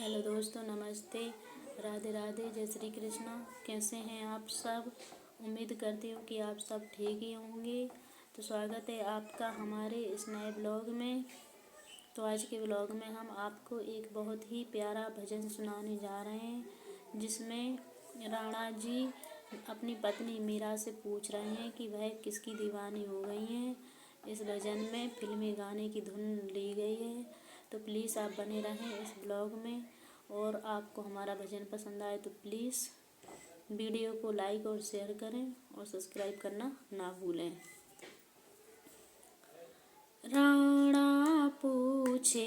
Hello दोस्तों, नमस्ते, राधे राधे, जय श्री कृष्णा। कैसे हैं आप सब? उम्मीद करती हूँ कि आप सब ठीक ही होंगे। तो स्वागत है आपका हमारे इस नए ब्लॉग में। तो आज के ब्लॉग में हम आपको एक बहुत ही प्यारा भजन सुनाने जा रहे हैं, जिसमें राणा जी अपनी पत्नी मीरा से पूछ रहे हैं कि वह किसकी दीवानी हो गई हैं। इस भजन में फिल्मी गाने की धुन ली गई है। तो प्लीज़ आप बने रहें इस ब्लॉग में, और आपको हमारा भजन पसंद आए तो प्लीज़ वीडियो को लाइक और शेयर करें और सब्सक्राइब करना ना भूलें। राणा पूछे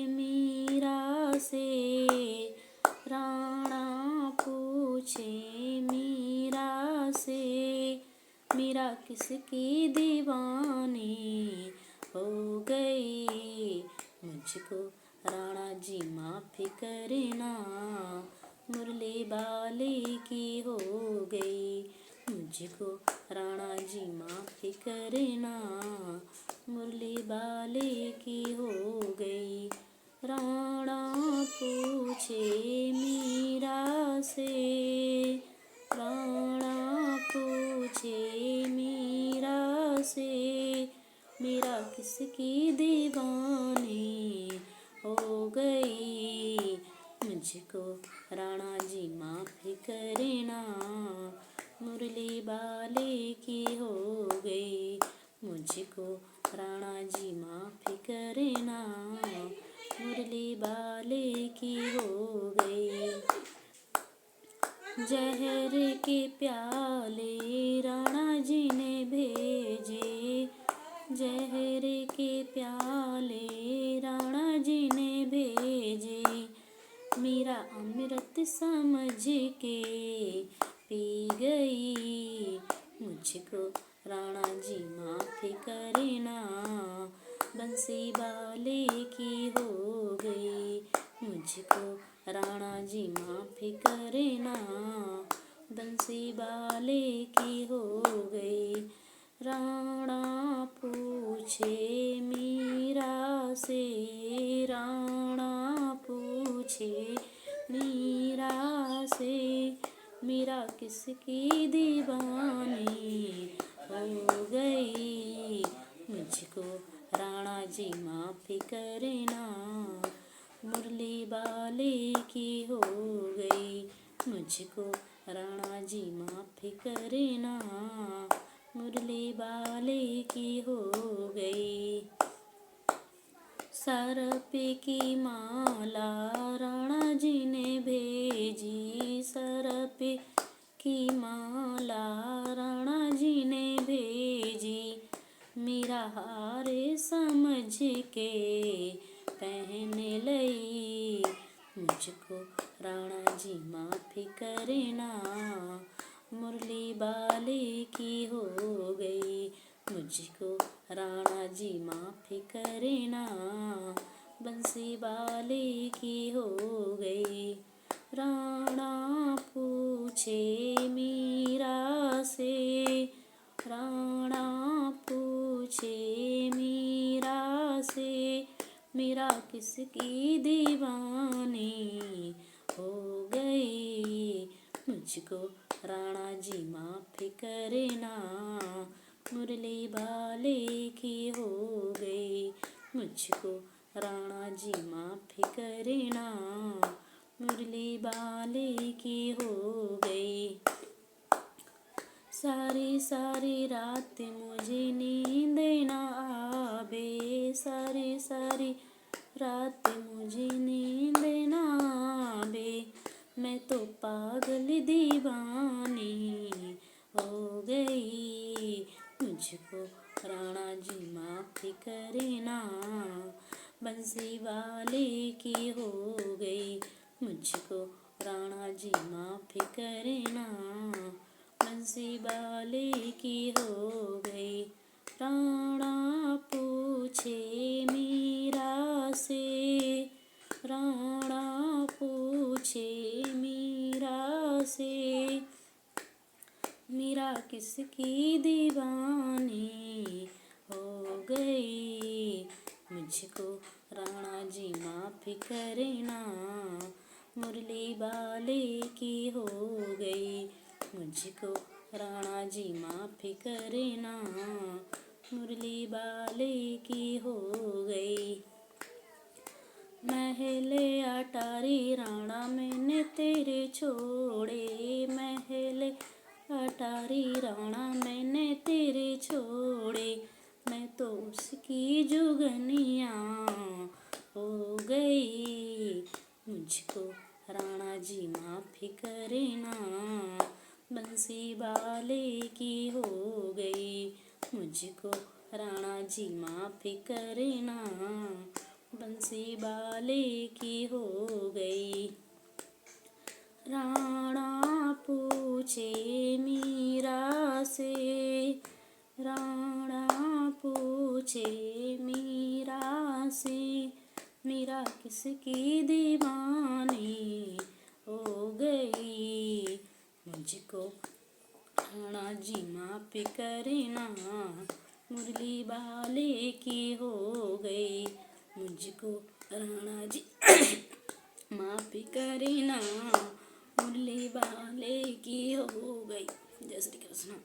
मीरा से, राणा पूछे मीरा से, मीरा किसकी दीवानी हो गई। मुझको राणा जी माफ़ी करना, मुरली बाले की हो गई। मुझको राणा जी माफ़ी करना, मुरली बाले की हो गई। राणा पूछे मीरा से, राणा पूछे मीरा से, मीरा किसकी दीवानी हो गई। मुझको राणा जी माफ़ी करना, मुरली बाले की हो गई। मुझको राणा जी माफ़ी करना, मुरली बाले की हो गई। जहर के प्याले राणा जी ने भेजे, जहर के प्याले राणा जी ने भेजे। मीरा अमृत समझ के पी गई। मुझको राणा जी माफ़ी करना, बंसी बाले की हो गई। मुझको राणा जी माफ़ी करना, बंसी बाले की हो गई। राणा पूछे मीरा से, राणा पूछे मीरा से, मीरा किसकी दीवानी हो गई। मुझको राणा जी माफ़ी करना, मुरली बाले की हो गई। मुझको राणा जी माफ़ी करना, मुरली बाले की हो गई। सर्प की माला राणा जी ने भेजी, सर्प की माला राणा जी ने भेजी। मीरा हारे समझ के पहन लई। मुझको राणा जी माफ़ी करना, मुरली बाले की हो गई। मुझको राणा जी माफ़ी करना, बंसी बाले की हो गई। राणा पूछे मीरा से, राणा पूछे मीरा से, मीरा किसकी दीवानी हो गई। मुझको राणा जी माफ़ी करना, मुरली बाले की हो गई। मुझको राणा जी माफ़ी करना, मुरली बाले की हो गई। सारी सारी रात मुझे नींद न आवे, सारी सारी रात मुझे नींद न आवे। मैं तो पागल दीवानी हो गई। मुझको राणा जी माफ़ी करना, बंसी वाले की हो गई। मुझको राणा जी माफ़ी करना, बंसी वाले की हो गई। राणा पूछे मीरा से, राणा पूछे मीरा से, मीरा किसकी दीवानी हो गई। मुझको राणा जी माफ़ी करना, मुरली वाले की हो गई, मुझको राणा जी माफ़ी करना, मुरली वाले की हो गई। महले अटारी राणा मैंने तेरे छोड़े, महले अटारी राणा मैंने तेरे छोड़े, मैं तो उसकी जुगनिया हो गई, मुझको राणा जी माफ़ी करना, बंसी वाले की हो गई, मुझको राणा जी माफ़ी करना, बंसी वाले की हो गई। राणा पूछे मीरा से, राणा पूछे मीरा से, मीरा किसकी दीवानी हो गई, मुझको राणा जी माफ़ी करना, मुरली वाले की हो गई, मुझको राणा जी माफ़ी करना, मुरली वाले की हो गई। जय श्री कृष्ण।